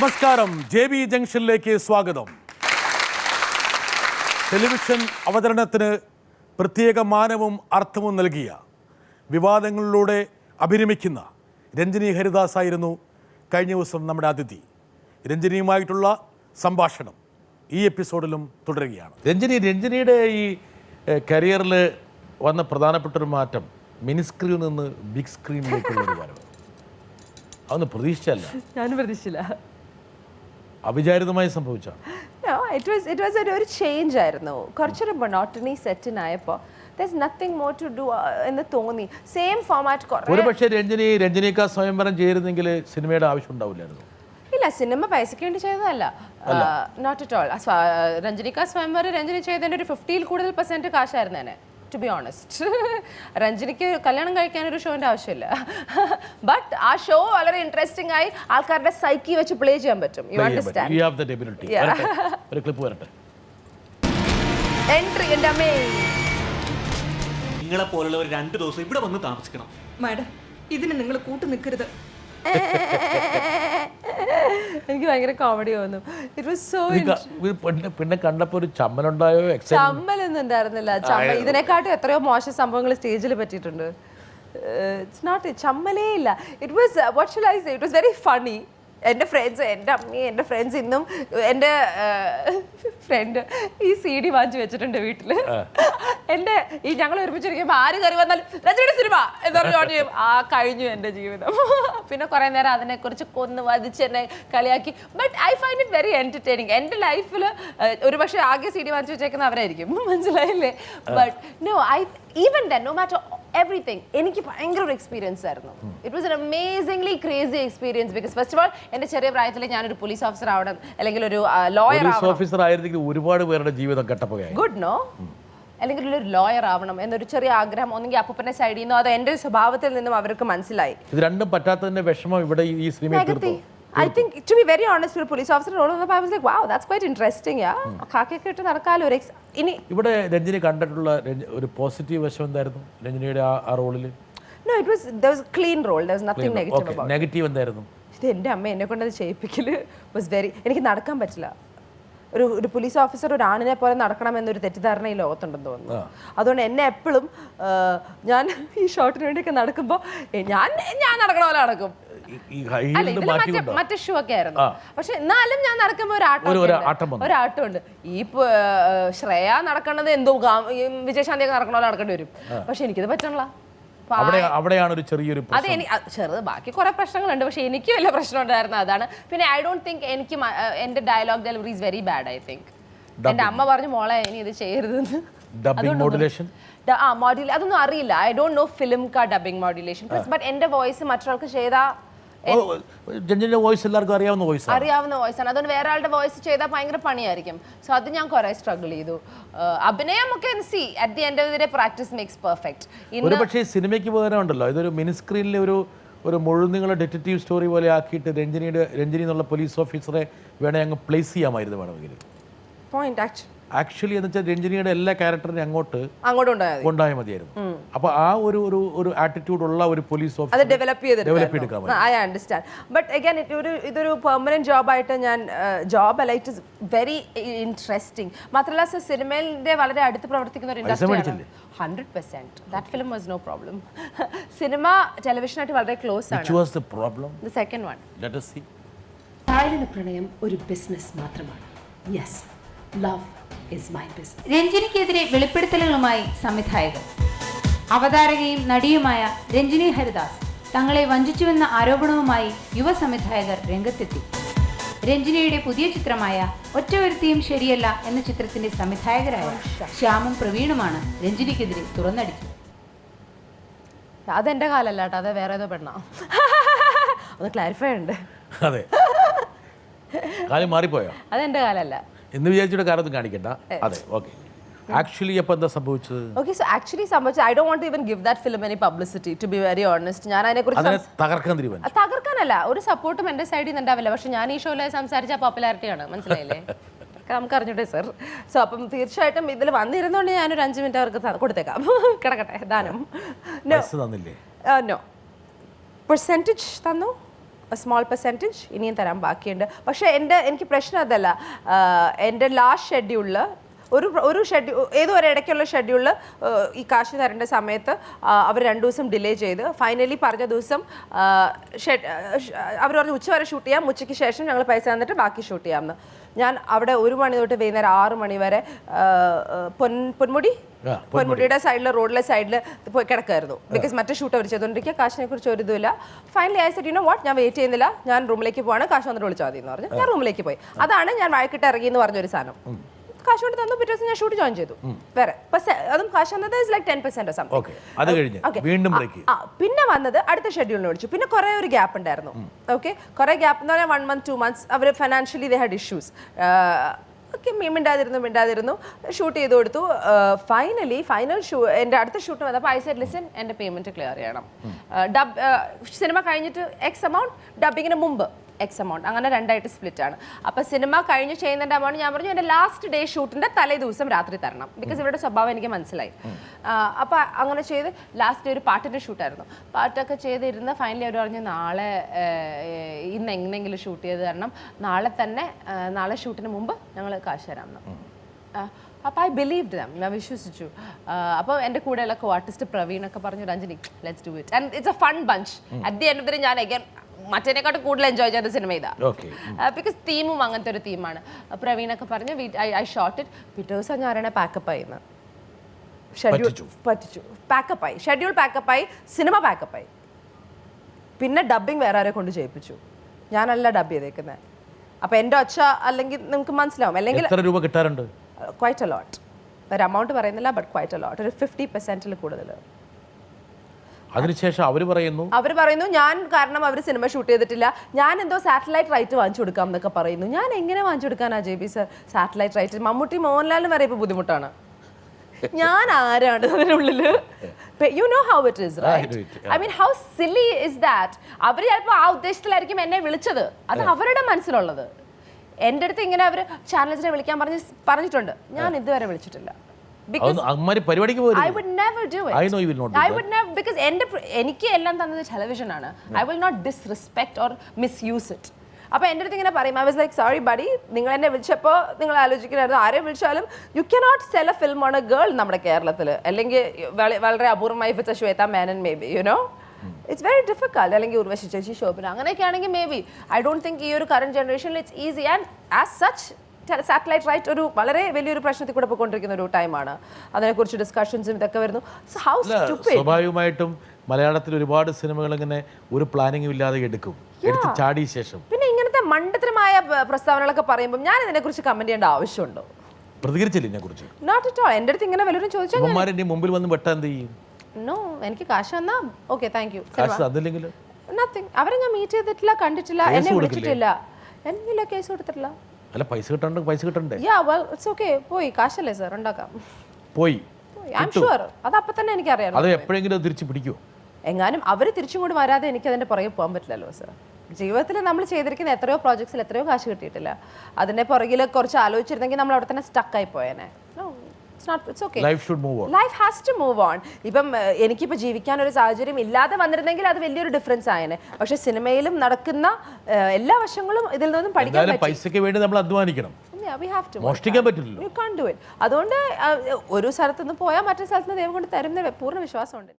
നമസ്കാരം. JB ജംഗ്ഷനിലേക്ക് സ്വാഗതം. Television അവതരണത്തിന് പ്രത്യേക മാനവും അർത്ഥവും നൽകിയ വിവാദങ്ങളിലൂടെ അഭിരമിക്കുന്ന രഞ്ജിനി ഹരിദാസ് ആയിരുന്നു കഴിഞ്ഞ ദിവസം നമ്മുടെ അതിഥി. രഞ്ജിനിയുമായിട്ടുള്ള സംഭാഷണം ഈ എപ്പിസോഡിലും തുടരുകയാണ്. രഞ്ജിനിയുടെ ഈ കരിയറിൽ വന്ന പ്രധാനപ്പെട്ടൊരു മാറ്റം മിനി സ്ക്രീനിൽ നിന്ന് ബിഗ് സ്ക്രീനിലേക്കുള്ള ഒരു വരവ്. അതൊന്നും പ്രതീക്ഷിച്ചല്ല. ഞാനും പ്രതീക്ഷിച്ചില്ല. അവിചാരിതമായി സംഭവിച്ച ഒരു ചേഞ്ച് ആയിരുന്നു. കുറച്ചൊരു മൊണോട്ടണി സെറ്റിനായപ്പോൾ there's nothing more to do എന്ന് തോന്നി. Same format. ഒരു പക്ഷേ രഞ്ജിനിക്ക് സ്വയംവരം ചേരുന്നെങ്കിൽ സിനിമയുടെ ആവശ്യം ഉണ്ടാവില്ലായിരുന്നു. ഇല്ല, സിനിമ പൈസയ്ക്ക് വേണ്ടി ചെയ്തതല്ല. Not at all. രഞ്ജിനിക സ്വയംവരം രഞ്ജിനി ചെയ്തതിൻ്റെ ഒരു 50% കൂടുതൽ % കാശായിരുന്നു തന്നെ, ടു ബി ഓണസ്റ്റ്. രഞ്ജിനിക്ക് കല്യാണം കഴിക്കാൻ ഒരു ഷോന്റെ ആവശ്യമില്ല. ബട്ട് ആ ഷോ വളരെ ഇൻട്രസ്റ്റിംഗ് ആയി ആൾക്കാരുടെ സൈക്കി വെച്ച് പ്ലേ ചെയ്യാൻ പറ്റും. You understand. You have that ability. ഒരു ക്ലിപ്പ് വരട്ടെ. എൻട്രി എൻ്റെ അമ്മേ. നിങ്ങളെ പോലുള്ളവർ 2 ദിവസം ഇവിടെ വന്ന് താമസിക്കണം. മാഡം, ഇതിന് നിങ്ങൾ കൂട്ടു നിൽക്കരുത്. എനിക്ക് ഭയങ്കര കോമഡി തോന്നും. It was so. പിന്നെ കണ്ടപ്പോൾ ഒരു ചമ്മലുണ്ടായോ? ചമ്മലൊന്നും ഉണ്ടായിരുന്നില്ല. ഇതിനെക്കാട്ടും എത്രയോ മോശം സംഭവങ്ങൾ സ്റ്റേജിൽ പറ്റിയിട്ടുണ്ട്. ഇറ്റ്സ് നോട്ട് ചമ്മലേ ഇല്ല. It was what should I say, it was very funny. എൻ്റെ ഫ്രണ്ട്സ്, എൻ്റെ അമ്മയും എൻ്റെ ഫ്രണ്ട്സ് ഇന്നും എൻ്റെ ഫ്രണ്ട് ഈ CD വാങ്ങിച്ചു വെച്ചിട്ടുണ്ട് വീട്ടിൽ. എൻ്റെ ഈ ഞങ്ങൾ ഒരുമിച്ചിരിക്കുമ്പോൾ ആര് കയറി വന്നാലും രഞ്ജിനിയുടെ സിനിമ എന്ന് പറഞ്ഞു കഴിഞ്ഞു എൻ്റെ ജീവിതം. പിന്നെ കുറേ നേരം അതിനെക്കുറിച്ച് കൊന്ന് വധിച്ച് എന്നെ കളിയാക്കി. But I find it very entertaining. എൻ്റെ ലൈഫിൽ ഒരു പക്ഷേ ആകെ CD വാങ്ങിച്ചു വെച്ചേക്കുന്ന അവരായിരിക്കും, മനസ്സിലായില്ലേ? But no, even then, no matter everything, എനിക്ക് ഭയങ്കര ഒരു എക്സ്പീരിയൻസ് ആയിരുന്നു. It was an amazingly crazy experience. Because first of all എൻ്റെ ചെറിയ പ്രായത്തിൽ ഞാനൊരു പോലീസ് ഓഫീസർ ആവണം, അല്ലെങ്കിൽ ഒരു ലോയർ ആവണം. ഒരുപാട് പേരുടെ ജീവിതം കെട്ടപ്പോയി. ഗുഡ് നോ, അല്ലെങ്കിൽ ഒരു ലോയർ ആവണം എന്നൊരു ചെറിയ ആഗ്രഹം ഒന്നെങ്കിൽ അപ്പൂപ്പന്റെ സൈഡിൽ നിന്നോ അതോ എൻ്റെ സ്വഭാവത്തിൽ നിന്നും അവർക്ക് മനസ്സിലായി. ഇത് രണ്ടും പറ്റാത്തതിന്റെ വിഷമം ഇവിടെ ഈ സിനിമയിൽ I think, to be very honest, for a police officer role, I was like, wow, that's quite interesting, yeah. കാക്കയൊക്കെ ഇട്ട് നടക്കാലോ. ഇനി ഇവിടെ രഞ്ജിനി കണ്ടിട്ടുള്ള ഒരു പോസിറ്റീവ് വശം എന്തായിരുന്നു രഞ്ജിനിയുടെ ആ റോളിൽ? No, there was a clean role. There was nothing negative about it. Negative എന്തായിരുന്നു? ഇത് എൻ്റെ അമ്മ എന്നെ കൊണ്ട് അത് ചെയ്യിപ്പിക്കല് was very. എനിക്ക് നടക്കാൻ പറ്റില്ല. ഒരു പോലീസ് ഓഫീസർ ഒരു ആണിനെ പോലെ നടക്കണം എന്നൊരു തെറ്റിദ്ധാരണ ഈ ലോകത്തുണ്ടെന്ന് തോന്നുന്നു. അതുകൊണ്ട് എന്നെ എപ്പോഴും ഞാൻ ഈ ഷോട്ടിന് വേണ്ടിയൊക്കെ നടക്കുമ്പോൾ ഞാൻ നടക്കണ പോലെ നടക്കും. മറ്റേ ഷൂ ഒക്കെ ആയിരുന്നു. പക്ഷെ എന്നാലും ഞാൻ നടക്കുമ്പോ ഒരു ആട്ടമുണ്ട്. ഈ ശ്രേയ നടക്കേണ്ടത് എന്തോ വിജയശാന്തി ഒക്കെ നടക്കണ പോലെ നടക്കേണ്ടി വരും. പക്ഷെ എനിക്കത് പറ്റണല്ലോ. അവിടെയാണ് ഒരു ചെറിയൊരു അത് ചെറുത്. ബാക്കി കുറെ പ്രശ്നങ്ങളുണ്ട്, പക്ഷെ എനിക്ക് വലിയ പ്രശ്നം ഉണ്ടായിരുന്നു അതാണ്. പിന്നെ ഐ ഡോണ്ട് തിങ്ക് എനിക്ക് എന്റെ dialogue delivery is very bad. I think എന്റെ അമ്മ പറഞ്ഞു മോളെ ഇനി ഇത് ചെയ്യരുതെന്ന്. അതൊന്നും അറിയില്ല. I don't know film dubbing modulation. But എന്റെ വോയിസ് മറ്റൊരാൾക്ക് ചെയ്താൽ വോയിസ് എല്ലാവർക്കും അറിയാവുന്ന വോയിസാണ്. അതുകൊണ്ട് വേറെ ആളുടെ വോയിസ് ചെയ്താൽ ഭയങ്കര പണിയായിരിക്കും. സോ അത് ഞാൻ കുറെ സ്ട്രഗിൾ ചെയ്തു. അഭിനയം ഒക്കെ at the end of the day practice makes perfect. പക്ഷേ സിനിമയ്ക്ക് പകരം ഉണ്ടല്ലോ ഇതൊരു മിനി സ്ക്രീനിലെ ഒരു മുഴുനീള ഡിറ്റക്റ്റീവ് സ്റ്റോറി പോലെ ആക്കിയിട്ട് രഞ്ജിനി എന്നുള്ള പോലീസ് ഓഫീസറെ വേണേ അങ്ങ് പ്ലേസ് ചെയ്യാമായിരുന്നു വേണമെങ്കിൽ. ആക്ച്വലി എന്ന് വെച്ചാൽ രഞ്ജിനിയുടെ എല്ലാ ക്യാരക്ടറിനെ അങ്ങോട്ട് കൊണ്ടുപോയാൽ മതിയായിരുന്നു. അപ്പൊ ആ ഒരു ആറ്റിറ്റ്യൂഡ് ഉള്ള ഒരു പോലീസ് ഓഫീസർ ഡെവലപ്പ് ചെയ്തെടുക്കാം. I understand. ബട്ട് അഗൈൻ ഇതൊരു പെർമനന്റ് ജോബായിട്ട് ഞാൻ ജോബ് അല്ല, ഇറ്റ് ഇസ് വെരി ഇൻട്രസ്റ്റിംഗ്. മാത്രമല്ല സിനിമയുടെ വളരെ അടുത്ത് പ്രവർത്തിക്കുന്ന ഒരു ഇൻഡസ്ട്രിയാണ്. 100%. That film was no problem. Cinema ടെലിവിഷനായിട്ട് വളരെ ക്ലോസ് ആണ്. Which was the problem? The second one. Let us see. താഴ്ന്ന പ്രണയം ഒരു ബിസിനസ് മാത്രമാണ്. Yes, love is my business. രഞ്ജിനിക്കെതിരെ വെളിപ്പെടുത്തലുകളുമായി സംവിധായകർ. അവതാരകയും നടിയുമായ രഞ്ജിനി ഹരിദാസ് തങ്ങളെ വഞ്ചിച്ചുവെന്ന ആരോപണവുമായി യുവ സംവിധായകർ രംഗത്തെത്തി. രഞ്ജിനിയുടെ പുതിയ ചിത്രമായ ഒറ്റവരുത്തിയും ശരിയല്ല എന്ന ചിത്രത്തിന്റെ സംവിധായകരായ ശ്യാമും പ്രവീണുമാണ് രഞ്ജിനിക്കെതിരെ തുറന്നടിച്ചത്. അതെന്റെ കാലല്ല കേട്ടോ, അത് വേറെ ഏതോ പെണ്ണ. ഒന്ന് ക്ലാരിഫൈ ഉണ്ട്. അതെ, കാലം മാറിപ്പോയോ? അതെന്റെ കാലല്ല എന്ന് വിചാരിച്ചിട്ട് കാലത്തും കാണിക്കണ്ട. അതെ, ഓക്കെ. ആക്ച്വലി അപ്പോൾ എന്താ സംഭവിച്ചത്? ഓക്കെ, സോ ആക്ച്വലി സംഭവിച്ചത് I don't want to even give that film any publicity, to be very honest. ഞാൻ അതിനെക്കുറിച്ച് തകർക്കാനല്ല, ഒരു സപ്പോർട്ടും എൻ്റെ സൈഡിൽ നിന്ന് ഉണ്ടാവില്ല. പക്ഷെ ഞാൻ ഈ ഷോയിൽ സംസാരിച്ച പോപ്പുലാരിറ്റിയാണ്, മനസ്സിലായില്ലേ? നമുക്ക് അറിഞ്ഞിട്ടേ സർ. സോ അപ്പം തീർച്ചയായിട്ടും ഇതിൽ വന്നിരുന്നോണ്ട് ഞാനൊരു 5 മിനിറ്റ് അവർക്ക് കൊടുത്തേക്കാം. കിടക്കട്ടെ, ദാനം. നോ പെർസെൻറ്റേജ് തന്നു. സ്മോൾ പെർസെൻറ്റേജ് ഇനിയും തരാൻ ബാക്കിയുണ്ട്. പക്ഷേ എനിക്ക് പ്രശ്നം അതല്ല. എൻ്റെ ലാസ്റ്റ് ഷെഡ്യൂളിൽ ഒരു ഷെഡ്യൂൾ ഏതോ ഒരു ഇടയ്ക്കുള്ള ഷെഡ്യൂളിൽ ഈ കാശ് തരേണ്ട സമയത്ത് അവർ 2 ദിവസം ഡിലേ ചെയ്ത് ഫൈനലി പറഞ്ഞ ദിവസം അവർ പറഞ്ഞ് ഉച്ച വരെ ഷൂട്ട് ചെയ്യാം, ഉച്ചയ്ക്ക് ശേഷം ഞങ്ങൾ പൈസ തന്നിട്ട് ബാക്കി ഷൂട്ട് ചെയ്യാമെന്ന്. ഞാൻ അവിടെ 1 മണി തൊട്ട് വൈകുന്നേരം 6 മണി വരെ പൊന്മുടിയുടെ സൈഡിൽ റോഡിലെ സൈഡിൽ പോയി കിടക്കായിരുന്നു. ബിക്കോസ് മറ്റേ ഷൂട്ട് അവർ ചെയ്തുകൊണ്ടിരിക്കുക, കാശിനെ കുറിച്ച് ഒരു ഇതുമില്ല. Finally I said you know what, ഞാൻ വെയിറ്റ് ചെയ്യുന്നില്ല, ഞാൻ റൂമിലേക്ക് പോവാണ്, കാശ് വന്നിട്ട് വിളിച്ചാൽ മതി എന്ന് പറഞ്ഞു. ഞാൻ റൂമിലേക്ക് പോയി. അതാണ് ഞാൻ വഴക്കിട്ട് ഇറങ്ങി എന്ന് പറഞ്ഞൊരു സാധനം. കാശ് കൊണ്ട് തന്നു, പിറ്റേ ദിവസം ഞാൻ ഷൂട്ട് ജോയിൻ ചെയ്തു. വേറെ അതും കാശ് വന്നത് ഇസ് ലൈക്ക് 10% or something. പിന്നെ വന്നത് അടുത്ത ഷെഡ്യൂളിന് വിളിച്ചു. പിന്നെ കുറെ ഒരു ഗ്യാപ്പ് ഉണ്ടായിരുന്നു. ഓക്കെ, കുറെ ഗ്യാപ്പ് എന്ന് പറഞ്ഞാൽ 1 month 2 months അവർ financially they had issues. Okay, മിണ്ടാതിരുന്നു ഷൂട്ട് ചെയ്ത് കൊടുത്തു. ഫൈനൽ എൻ്റെ അടുത്ത ഷൂട്ട് വന്നപ്പോൾ ഐ സെഡ് ലിസൺ, എൻ്റെ പേയ്മെൻറ്റ് ക്ലിയർ ചെയ്യണം. സിനിമ കഴിഞ്ഞിട്ട് എക്സ് എമൗണ്ട്, ഡബിങ്ങിന് മുമ്പ് എക്സ് എമൗണ്ട്, അങ്ങനെ 2ആയിട്ട് സ്പ്ലിറ്റ് ആണ്. അപ്പോൾ സിനിമ കഴിഞ്ഞ് ചെയ്യുന്നതിൻ്റെ എമൗണ്ട് ഞാൻ പറഞ്ഞു എൻ്റെ ലാസ്റ്റ് ഡേ ഷൂട്ടിൻ്റെ തലേ ദിവസം രാത്രി തരണം. ബിക്കോസ് ഇവരുടെ സ്വഭാവം എനിക്ക് മനസ്സിലായി. അപ്പോൾ അങ്ങനെ ചെയ്ത് ലാസ്റ്റ് ഒരു പാട്ടിൻ്റെ ഷൂട്ടായിരുന്നു. പാട്ടൊക്കെ ചെയ്തിരുന്ന് ഫൈനലി അവർ പറഞ്ഞു നാളെ ഇന്ന് എങ്ങനെയെങ്കിലും ഷൂട്ട് ചെയ്ത് തരണം, നാളെ ഷൂട്ടിന് മുമ്പ് ഞങ്ങൾ കാശ് തരാമെന്ന്. അപ്പോൾ ഐ ബിലീവ് ദം, ഞാൻ വിശ്വസിച്ചു. അപ്പോൾ എൻ്റെ കൂടെയുള്ള കോ ആർട്ടിസ്റ്റ് പ്രവീണൊക്കെ പറഞ്ഞു Ranjini let's do it and it's a fun bunch. At the end of the day ഞാൻ അഗൈൻ മറ്റേനെക്കാട്ടും കൂടുതൽ എൻജോയ് ചെയ്ത സിനിമ ഇതാ. ബിക്കോസ് തീമും അങ്ങനത്തെ ഒരു തീമാണ്. പ്രവീണൊക്കെ പറഞ്ഞ് ഐ ഷോട്ട് ഇറ്റ്. പിറ്റേ ദിവസം ഞാൻ പാക്കപ്പ് ആയിന്ന്, ഷെഡ്യൂൾ പറ്റിച്ചു, പാക്കപ്പായി, ഷെഡ്യൂൾ പാക്കപ്പായി, സിനിമ പാക്കപ്പായി. പിന്നെ ഡബ്ബിങ് വേറെ ആരെ കൊണ്ട് ചെയ്യിപ്പിച്ചു, ഞാനല്ല ഡബ് ചെയ്തേക്കുന്നത്. അപ്പോൾ എൻ്റെ ഒച്ച അല്ലെങ്കിൽ നിങ്ങൾക്ക് മനസ്സിലാവും. അല്ലെങ്കിൽ എത്ര രൂപ കിട്ടാറുണ്ട്? Quite a lot. ഒരു എമൗണ്ട് പറയുന്നില്ല, ബട്ട് ക്വൈറ്റ് എ ലോട്ട്, ഒരു 50% കൂടുതൽ. അതിനുശേഷം അവർ പറയുന്നു ഞാൻ കാരണം അവർ സിനിമ ഷൂട്ട് ചെയ്തിട്ടില്ല, ഞാൻ എന്തോ സാറ്റലൈറ്റ് റൈറ്റ് വാങ്ങിച്ചു കൊടുക്കാം എന്നൊക്കെ പറയുന്നു. ഞാൻ എങ്ങനെ വാങ്ങിച്ചു കൊടുക്കാനാ JB sir satellite right? Mammootty മോഹൻലാലിന് വരെ ഇപ്പോൾ ബുദ്ധിമുട്ടാണ്. ഞാൻ ആരാണ് അതിനുള്ളിൽ? You know how it is, right? I mean how silly is that? അവർ ചിലപ്പോൾ ആ ഉദ്ദേശത്തിലായിരിക്കും എന്നെ വിളിച്ചത്, അത് അവരുടെ മനസ്സിലുള്ളത്. എൻ്റെ അടുത്ത് ഇങ്ങനെ അവർ ചാനൽസിനെ വിളിക്കാൻ പറഞ്ഞിട്ടുണ്ട്, ഞാൻ ഇതുവരെ വിളിച്ചിട്ടില്ല. എനിക്ക് എല്ലാം തന്നത് ടെലിവിഷൻ ആണ്. I will not disrespect or misuse it. അപ്പോൾ എൻ്റെ അടുത്ത് ഇങ്ങനെ പറയും, I was like sorry buddy, നിങ്ങൾ എന്നെ വിളിച്ചപ്പോൾ നിങ്ങൾ ആലോചിക്കണമായിരുന്നു ആരെ വിളിച്ചാലും you cannot sell a film on a girl നമ്മുടെ കേരളത്തിൽ, അല്ലെങ്കിൽ വളരെ അപൂർവമായി ഇപ്പം Shweta Menon maybe, you know it's very difficult. അല്ലെങ്കിൽ ഉർവശി ചേച്ചി, ശോഭന, അങ്ങനെയൊക്കെ ആണെങ്കിൽ maybe. I don't think ഈ ഒരു കറന്റ് ജനറേഷനിൽ it's easy. And as such satellite right ഒരു വളരെ വലിയൊരു പ്രശ്നത്തിൽ കൂടെ പോയിക്കൊണ്ടിരിക്കുന്ന ഒരു ടൈമാണ്. അതിനെക്കുറിച്ച് ഡിസ്കഷൻസും ഇതൊക്കെ വരുന്നു. സ്വാഭാവികമായിട്ടും മലയാളത്തിൽ ഒരുപാട് സിനിമകൾ ഇങ്ങനെ ഒരു പ്ലാനിങ്ങും ഇല്ലാതെ എടുത്ത് ചാടിയ ശേഷം പിന്നെ ഇങ്ങനത്തെ മണ്ടത്തരമായ പ്രസ്താവനകളൊക്കെ പറയുമ്പോൾ ഞാൻ ഇതിനെക്കുറിച്ച് കമന്റ് ചെയ്യേണ്ട ആവശ്യമുണ്ടോ? പ്രതികരിച്ചില്ല ഇതിനെക്കുറിച്ച്? Not at all. എൻ്റെ അടുത്ത് ഇങ്ങനെ വല്ലവരും ചോദിച്ചാൽ മുമ്പിൽ വന്ന് വെട്ടാൻ എന്ത് ചെയ്യും? നോ, എനിക്ക് കാശ് തന്നാ ഓക്കെ, താങ്ക് യു. അതില്ലെങ്കിൽ നത്തിങ്. അവരെ ഞാൻ മീറ്റ് ചെയ്തിട്ടില്ല, കണ്ടിട്ടില്ല, എന്നെ വിളിച്ചിട്ടില്ല, എന്നില്ല കേസ് കൊടുത്തിട്ടില്ല. അല്ല, പൈസ കിട്ടണ്ടേ? യാ വെൽ ഇറ്റ്സ് ഓക്കേ. പോയി കാശല്ലേ സർ, ഉണ്ടാക്കാം. പോയി ഐ ആം ഷുവർ അത് അപ്പം തന്നെ എനിക്കറിയാം. അത് എപ്പോഴെങ്കിലും തിരിച്ചു പിടിക്കുമോ? എങ്ങാനും അവർ തിരിച്ചും കൂടി വരാതെ എനിക്ക് അതിൻ്റെ പുറകെ പോകാൻ പറ്റില്ലല്ലോ സർ. ജീവിതത്തിൽ നമ്മൾ ചെയ്തിരിക്കുന്ന എത്രയോ പ്രോജക്ട്സിൽ എത്രയോ കാശ് കിട്ടിയിട്ടില്ല. അതിൻ്റെ പുറകിൽ കുറച്ച് ആലോചിച്ചിരുന്നെങ്കിൽ നമ്മൾ അവിടെ തന്നെ സ്റ്റക്കായി പോയേനെ. Life has to move on. ഇപ്പം എനിക്കിപ്പോൾ ജീവിക്കാൻ ഒരു സാഹചര്യം ഇല്ലാതെ വന്നിരുന്നെങ്കിൽ അത് വലിയൊരു ഡിഫറൻസ് ആയേനെ. പക്ഷെ സിനിമയിലും നടക്കുന്ന എല്ലാ വശങ്ങളും ഇതിൽ നിന്നും പഠിക്കാൻ പൈസയ്ക്ക് വേണ്ടി നമ്മൾ അധ്വാനിക്കണം. മോഷ്ടിക്കാൻ പറ്റില്ല. അതുകൊണ്ട് ഒരു സ്ഥലത്തുനിന്ന് പോയാൽ മറ്റൊരു സ്ഥലത്ത് നിന്ന് ദൈവം കൊണ്ട് തരുന്ന പൂർണ്ണ വിശ്വാസമുണ്ട്.